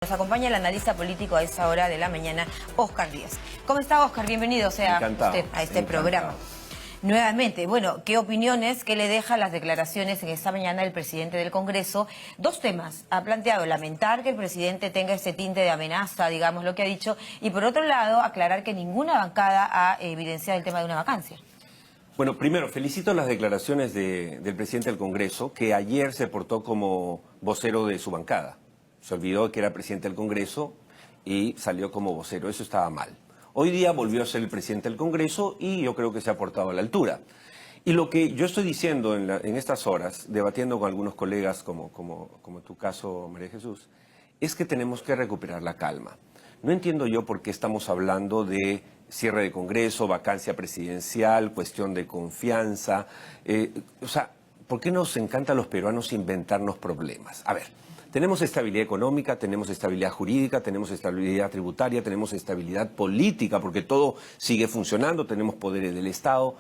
Nos acompaña el analista político a esa hora de la mañana, Óscar Díaz. ¿Cómo está, Óscar? Bienvenido usted a este programa. Nuevamente, bueno, ¿qué opiniones, qué le deja las declaraciones en esta mañana del presidente del Congreso? Dos temas. Ha planteado lamentar que el presidente tenga este tinte de amenaza, digamos lo que ha dicho, y por otro lado, aclarar que ninguna bancada ha evidenciado el tema de una vacancia. Bueno, primero, felicito las declaraciones del presidente del Congreso, que ayer se portó como vocero de su bancada. Se olvidó que era presidente del Congreso y salió como vocero. Eso estaba mal. Hoy día volvió a ser el presidente del Congreso y yo creo que se ha portado a la altura. Y lo que yo estoy diciendo en estas horas, debatiendo con algunos colegas, como tu caso, María Jesús, es que tenemos que recuperar la calma. No entiendo yo por qué estamos hablando de cierre de Congreso, vacancia presidencial, cuestión de confianza. O sea, ¿por qué nos encanta a los peruanos inventarnos problemas? A ver. Tenemos estabilidad económica, tenemos estabilidad jurídica, tenemos estabilidad tributaria, tenemos estabilidad política, porque todo sigue funcionando, tenemos poderes del Estado.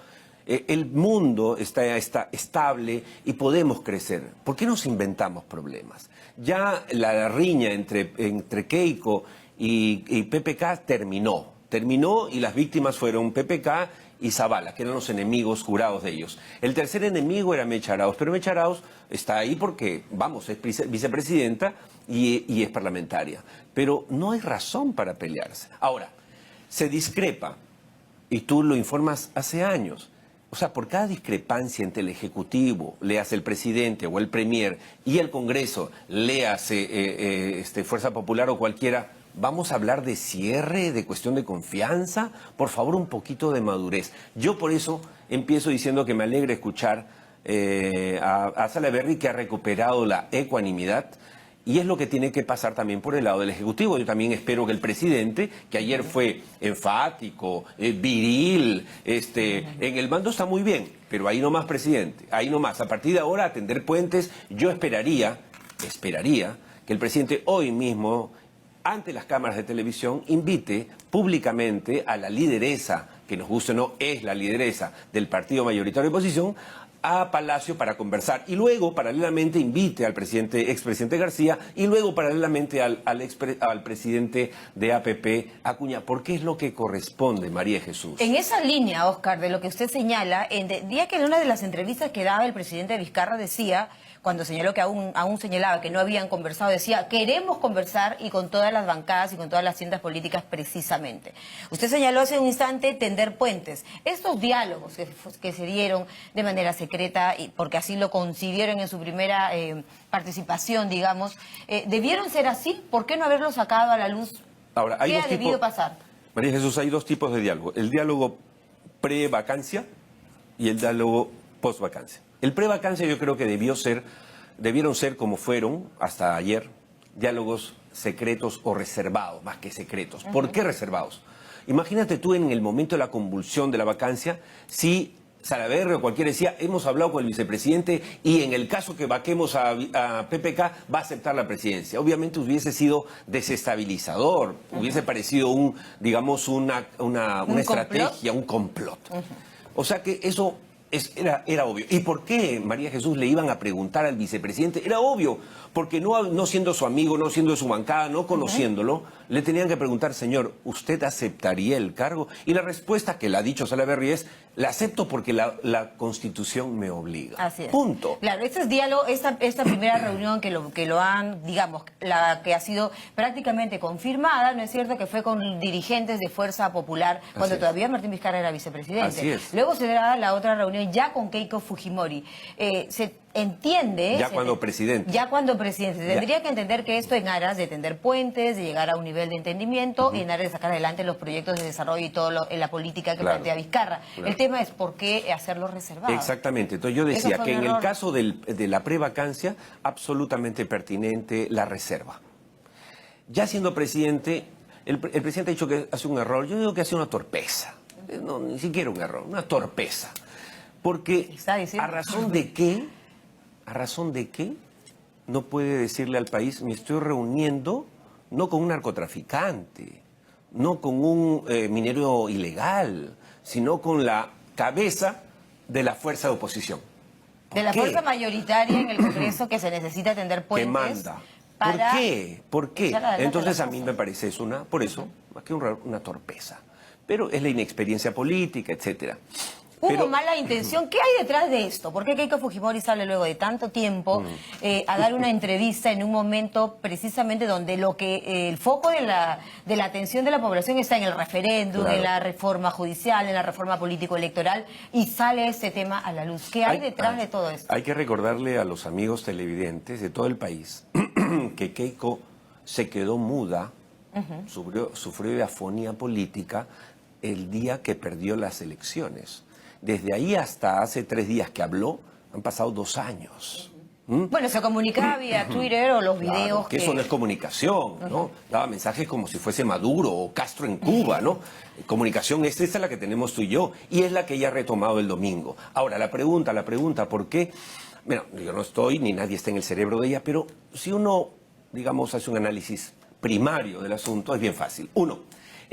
El mundo está estable y podemos crecer. ¿Por qué nos inventamos problemas? Ya la riña entre Keiko y PPK terminó y las víctimas fueron PPK y Zabala, que eran los enemigos jurados de ellos. El tercer enemigo era Mecha Arauz, pero Mecha Arauz está ahí porque, vamos, es vicepresidenta y es parlamentaria. Pero no hay razón para pelearse. Ahora, se discrepa, y tú lo informas hace años. O sea, por cada discrepancia entre el Ejecutivo, léase el presidente o el Premier, y el Congreso, léase Fuerza Popular o cualquiera, ¿vamos a hablar de cierre, de cuestión de confianza? Por favor, un poquito de madurez. Yo por eso empiezo diciendo que me alegra escuchar a Salaverry, que ha recuperado la ecuanimidad, y es lo que tiene que pasar también por el lado del Ejecutivo. Yo también espero que el presidente, que ayer fue enfático, viril, en el mando está muy bien, pero ahí nomás, presidente, ahí nomás. A partir de ahora, atender puentes, yo esperaría que el presidente hoy mismo, ante las cámaras de televisión, invite públicamente a la lideresa, que nos guste o no, es la lideresa del partido mayoritario de oposición, a Palacio para conversar, y luego paralelamente invite al expresidente García, y luego paralelamente al presidente de APP, Acuña, porque es lo que corresponde, María Jesús. En esa línea, Óscar, de lo que usted señala, día que en una de las entrevistas que daba el presidente Vizcarra decía, cuando señaló que aún señalaba que no habían conversado, decía, queremos conversar y con todas las bancadas y con todas las tiendas políticas precisamente. Usted señaló hace un instante tender puentes. Estos diálogos que se dieron de manera secreta, y porque así lo concibieron en su primera participación, digamos, ¿debieron ser así? ¿Por qué no haberlo sacado a la luz? Ahora, ¿Qué ha debido pasar? María Jesús, hay dos tipos de diálogo. El diálogo pre-vacancia y el diálogo post-vacancia. El pre-vacancia yo creo que debieron ser como fueron hasta ayer, diálogos secretos o reservados, más que secretos. ¿Por qué reservados? Imagínate tú en el momento de la convulsión de la vacancia, si Salaverry o cualquiera decía, hemos hablado con el vicepresidente y en el caso que vaquemos a PPK va a aceptar la presidencia. Obviamente hubiese sido desestabilizador, hubiese parecido una estrategia, un complot. O sea que eso era obvio. ¿Y por qué, María Jesús, le iban a preguntar al vicepresidente? Era obvio, porque no siendo su amigo, no siendo de su bancada, no conociéndolo, le tenían que preguntar, señor, ¿usted aceptaría el cargo? Y la respuesta que le ha dicho Salaverry es, la acepto porque la Constitución me obliga. Así es. Punto. Claro, este es diálogo, esta primera reunión que lo han, digamos, la que ha sido prácticamente confirmada, ¿no es cierto?, que fue con dirigentes de Fuerza Popular, cuando todavía Martín Vizcarra era vicepresidente. Así es. Luego se dará la otra reunión ya con Keiko Fujimori. Se entiende... Ya cuando presidente. Ya cuando presidente. Tendría que entender que esto en aras de tender puentes, de llegar a un nivel de entendimiento, en aras de sacar adelante los proyectos de desarrollo y todo en la política que plantea Vizcarra. El tema es por qué hacerlo reservado. Exactamente. Entonces yo decía que en el caso de la prevacancia, absolutamente pertinente la reserva. Ya siendo presidente, el presidente ha dicho que hace un error. Yo digo que hace una torpeza. No, ni siquiera un error, una torpeza. Porque ¿a razón de qué no puede decirle al país, me estoy reuniendo no con un narcotraficante, no con un minero ilegal, sino con la cabeza de la fuerza de oposición? De la fuerza mayoritaria en el Congreso que se necesita tender puentes. Que manda. para... ¿Por qué? ¿Por qué? echar adelante Entonces las a mí cosas. me parece eso por eso, más que una torpeza. Pero es la inexperiencia política, etcétera. ¿Hubo Pero, mala intención? ¿Qué hay detrás de esto? ¿Por qué Keiko Fujimori sale luego de tanto tiempo a dar una entrevista en un momento precisamente donde el foco de la atención de la población está en el referéndum, Claro. en la reforma judicial, en la reforma político-electoral, y sale este tema a la luz? ¿Qué hay detrás de todo esto? Hay que recordarle a los amigos televidentes de todo el país que Keiko se quedó muda, sufrió de afonía política el día que perdió las elecciones. Desde ahí hasta hace 3 días que habló, han pasado 2 años. Bueno, se comunicaba vía Twitter o los Claro, videos que eso no es comunicación, ¿no? Daba mensajes como si fuese Maduro o Castro en Cuba, ¿no? Comunicación esta es la que tenemos tú y yo, y es la que ella ha retomado el domingo. Ahora, la pregunta, ¿por qué? Bueno, yo no estoy, ni nadie está en el cerebro de ella, pero si uno, digamos, hace un análisis primario del asunto, es bien fácil. Uno,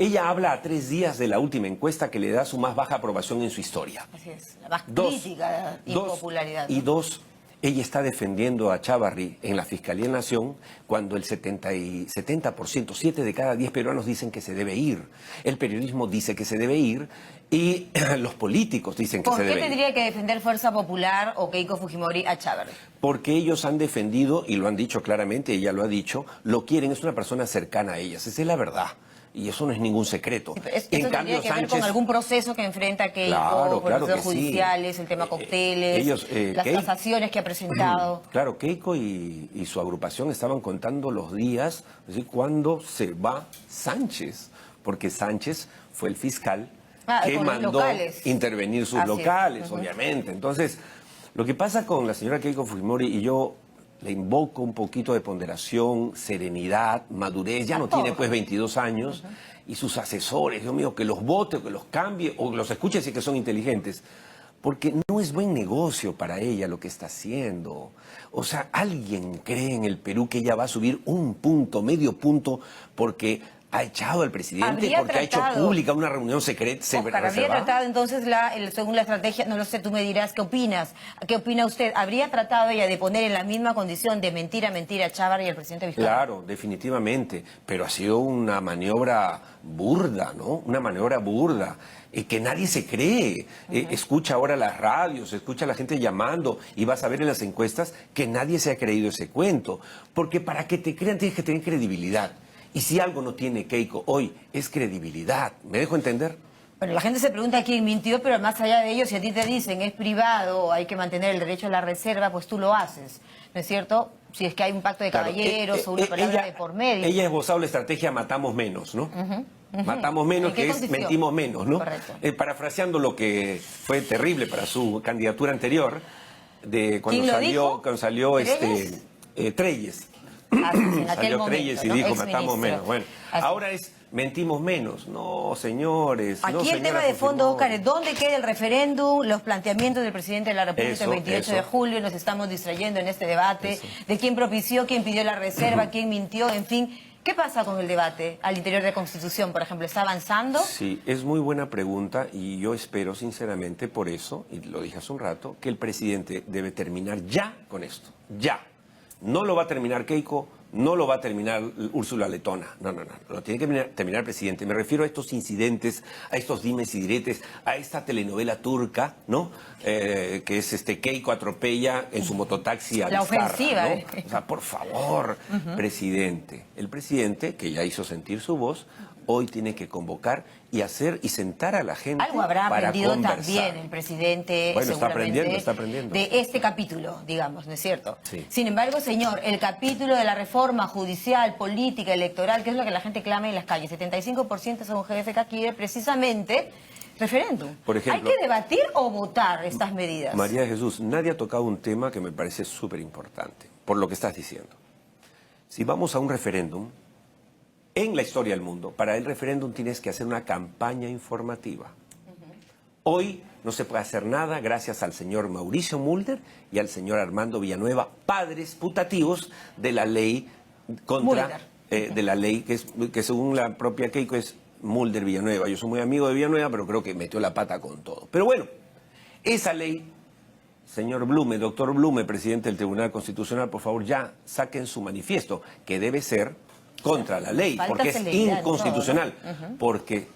ella habla a 3 días de la última encuesta que le da su más baja aprobación en su historia. Así es, la más Dos, crítica impopularidad. Y dos, ella está defendiendo a Chávarri en la Fiscalía de Nación cuando el 70%, 7 de cada 10 peruanos dicen que se debe ir. El periodismo dice que se debe ir y los políticos dicen que ¿Por se qué debe ir. tendría que defender Fuerza Popular o Keiko Fujimori a Chávarri? Porque ellos han defendido, y lo han dicho claramente, ella lo ha dicho, lo quieren, es una persona cercana a ellas, esa es la verdad. Y eso no es ningún secreto. Sí, ¿eso tendría que ver con algún proceso que enfrenta Keiko, Claro, claro procesos que sí. judiciales, el tema cócteles, las Keiko- tasaciones que ha presentado? Claro, Keiko y su agrupación estaban contando los días, es decir, cuándo se va Sánchez, porque Sánchez fue el fiscal que con los mandó locales. intervenir sus Así es. locales, obviamente. Entonces, lo que pasa con la señora Keiko Fujimori, y yo le invoco un poquito de ponderación, serenidad, madurez, ya no tiene pues 22 años, y sus asesores, Dios mío, que los vote, o que los cambie, o que los escuche si que son inteligentes. Porque no es buen negocio para ella lo que está haciendo. O sea, ¿alguien cree en el Perú que ella va a subir 1 punto, medio punto, porque ha echado al presidente, porque ha hecho pública una reunión secreta? Oscar, habría tratado entonces, según la estrategia, no lo sé, tú me dirás, ¿qué opinas? ¿Qué opina usted? ¿Habría tratado ella de poner en la misma condición de mentira a Chávarri y al presidente Vizcarra? Claro, definitivamente, pero ha sido una maniobra burda, ¿no? Una maniobra burda, que nadie se cree. Escucha ahora las radios, escucha a la gente llamando y vas a ver en las encuestas que nadie se ha creído ese cuento. Porque para que te crean tienes que tener credibilidad. Y si algo no tiene Keiko hoy, es credibilidad. ¿Me dejo entender? Bueno, la gente se pregunta quién mintió, pero más allá de ello, si a ti te dicen es privado, hay que mantener el derecho a la reserva, pues tú lo haces, ¿no es cierto? Si es que hay un pacto de caballeros o una palabra de por medio. Ella ha esbozado la estrategia matamos menos, ¿no? Matamos menos, que es mentimos menos, ¿no? Correcto. Parafraseando lo que fue terrible para su candidatura anterior, de cuando ¿Quién lo dijo? salió ¿Treyes? Treyes. En aquel Salió momento, Treyes y ¿no? dijo Exministro. matamos menos. Bueno, Así. ahora es mentimos menos. No, señores. no, Aquí el tema señora de fondo, Fujimori. Oscar, es dónde queda el referéndum, los planteamientos del presidente de la República el 28 de julio. Nos estamos distrayendo en este debate de quién propició, quién pidió la reserva, quién mintió, en fin. ¿Qué pasa con el debate al interior de Constitución, por ejemplo? ¿Está avanzando? Sí, es muy buena pregunta y yo espero sinceramente por eso, y lo dije hace un rato, que el presidente debe terminar ya con esto. Ya. No lo va a terminar Keiko, no lo va a terminar Úrsula Letona. No. Lo tiene que terminar el presidente. Me refiero a estos incidentes, a estos dimes y diretes, a esta telenovela turca, ¿no? Que es Keiko atropella en su mototaxi a La Vizcarra, ofensiva, ¿no? ¿eh? O sea, por favor, presidente. El presidente, que ya hizo sentir su voz, hoy tiene que convocar y hacer y sentar a la gente Algo habrá para aprendido conversar. también el presidente, Bueno, está seguramente, aprendiendo. de este capítulo, digamos, ¿no es cierto? Sí. Sin embargo, señor, el capítulo de la reforma judicial, política, electoral, que es lo que la gente clama en las calles, 75% según GFK quiere precisamente referéndum. Por ejemplo, ¿hay que debatir o votar estas medidas? María de Jesús, nadie ha tocado un tema que me parece súper importante, por lo que estás diciendo. Si vamos a un referéndum, en la historia del mundo, para el referéndum tienes que hacer una campaña informativa. Hoy no se puede hacer nada gracias al señor Mauricio Mulder y al señor Armando Villanueva, padres putativos de la ley contra, de la ley que según la propia Keiko es Mulder Villanueva. Yo soy muy amigo de Villanueva, pero creo que metió la pata con todo. Pero bueno, esa ley Señor Blume, doctor Blume, presidente del Tribunal Constitucional, por favor ya saquen su manifiesto, que debe ser contra la ley, Falta porque es celeridad, inconstitucional. ¿no? Porque,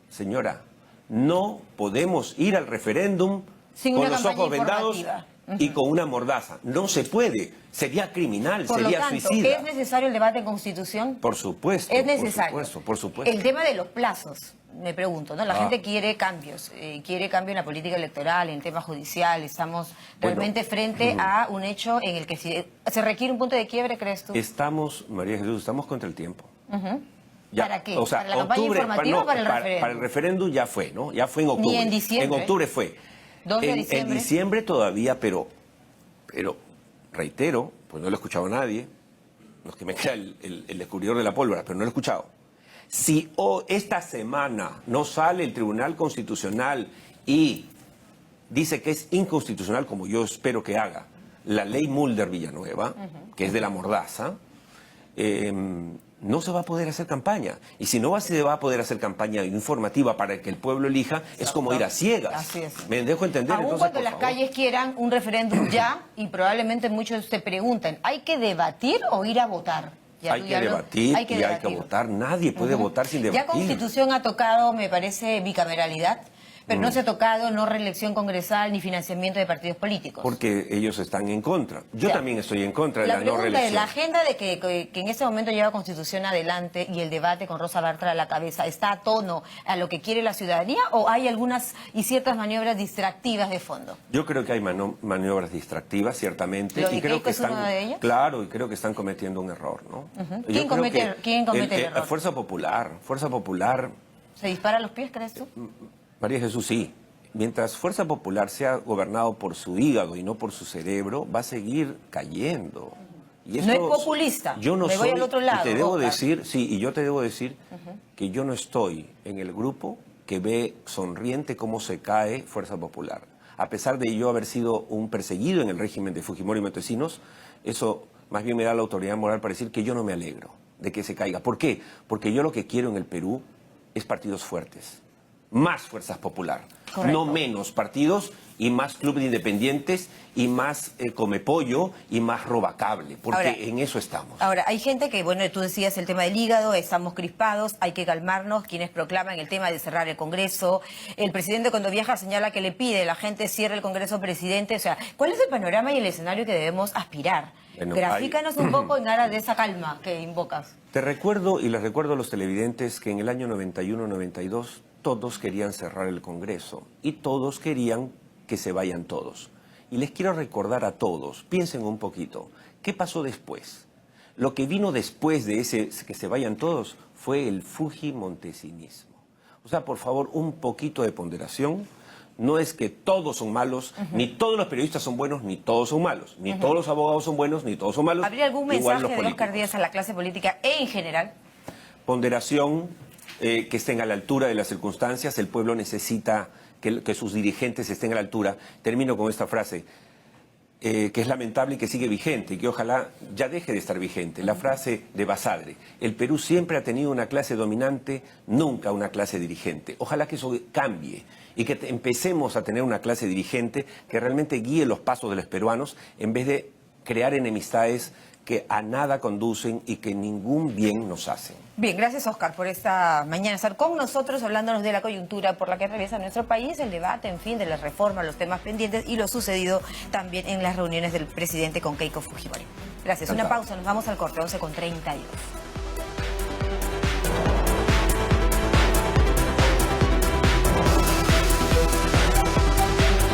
señora, no podemos ir al referéndum Sin con una los ojos campaña vendados informativa. y con una mordaza. No se puede. Sería criminal, Por lo sería tanto, suicida. ¿es necesario el debate en Constitución? Por supuesto. Es necesario. Por supuesto. El tema de los plazos, me pregunto, ¿no? La Ah. gente quiere cambios, quiere cambio en la política electoral, en el tema judicial. Estamos realmente frente a un hecho en el que se requiere un punto de quiebre, ¿crees tú? Estamos, María Jesús, estamos contra el tiempo. ¿Para qué? O sea, ¿Para la campaña informativa o para el referéndum? Para el referéndum ya fue, ¿no? Ya fue en octubre. Ni en diciembre. En octubre fue. 2 de En diciembre. diciembre todavía, pero reitero, pues no lo he escuchado a nadie, no es que me crea el descubridor de la pólvora, pero no lo he escuchado. Si esta semana no sale el Tribunal Constitucional y dice que es inconstitucional, como yo espero que haga, la ley Mulder-Villanueva, que es de la mordaza, no se va a poder hacer campaña. Y si no se va a poder hacer campaña informativa para que el pueblo elija, es como ir a ciegas. Así es. ¿Me dejo entender? Aún Entonces, cuando por las favor. calles quieran un referéndum ya, y probablemente muchos se preguntan, ¿hay que debatir o ir a votar? Hay que debatir y hay que votar. Nadie puede votar sin debatir. Ya Constitución ha tocado, me parece, bicameralidad, pero no se ha tocado no reelección congresal ni financiamiento de partidos políticos. Porque ellos están en contra. Yo Ya. también estoy en contra de La la no pregunta es, reelección. ¿la agenda de que en este momento lleva Constitución adelante y el debate con Rosa Bartra a la cabeza está a tono a lo que quiere la ciudadanía o hay algunas y ciertas maniobras distractivas de fondo? Yo creo que hay maniobras distractivas, ciertamente. ¿Lo de y creo Keiko que es una de ellas? Claro, y creo que están cometiendo un error, ¿no? ¿Quién comete el error? Fuerza Popular, ¿Se dispara a los pies, crees tú? María Jesús, sí. Mientras Fuerza Popular sea gobernado por su hígado y no por su cerebro, va a seguir cayendo. Y No es populista. Yo no Me voy soy, al otro lado, y te debo Oscar. decir, sí, y yo te debo decir que yo no estoy en el grupo que ve sonriente cómo se cae Fuerza Popular. A pesar de yo haber sido un perseguido en el régimen de Fujimori y Montesinos, eso más bien me da la autoridad moral para decir que yo no me alegro de que se caiga. ¿Por qué? Porque yo lo que quiero en el Perú es partidos fuertes. Más fuerzas popular, Correcto. no menos partidos y más clubes de independientes y más comepollo y más robacable, porque Ahora, en eso estamos. Ahora, hay gente que, bueno, tú decías el tema del hígado, estamos crispados, hay que calmarnos, quienes proclaman el tema de cerrar el Congreso. El presidente cuando viaja señala que le pide a la gente cierre el Congreso, presidente. O sea, ¿cuál es el panorama y el escenario que debemos aspirar? Bueno, Grafícanos un poco en aras de esa calma que invocas. Te recuerdo y les recuerdo a los televidentes que en el año 91-92 todos querían cerrar el Congreso y todos querían que se vayan todos. Y les quiero recordar a todos, piensen un poquito, ¿qué pasó después? Lo que vino después de ese que se vayan todos fue el fujimontesinismo. O sea, por favor, un poquito de ponderación. No es que todos son malos, ni todos los periodistas son buenos, ni todos son malos, ni todos los abogados son buenos, ni todos son malos. ¿Habría algún igual mensaje los de Oscar políticos. Díaz a la clase política en general? Ponderación, que estén a la altura de las circunstancias. El pueblo necesita que sus dirigentes estén a la altura. Termino con esta frase, que es lamentable y que sigue vigente, y que ojalá ya deje de estar vigente. La frase de Basadre: el Perú siempre ha tenido una clase dominante, nunca una clase dirigente. Ojalá que eso cambie y que empecemos a tener una clase dirigente que realmente guíe los pasos de los peruanos en vez de crear enemistades que a nada conducen y que ningún bien nos hacen. Bien, gracias Oscar por esta mañana estar con nosotros hablándonos de la coyuntura por la que atraviesa nuestro país, el debate, en fin, de las reformas, los temas pendientes y lo sucedido también en las reuniones del presidente con Keiko Fujimori. Gracias. Una pausa, nos vamos al corte, 11:32.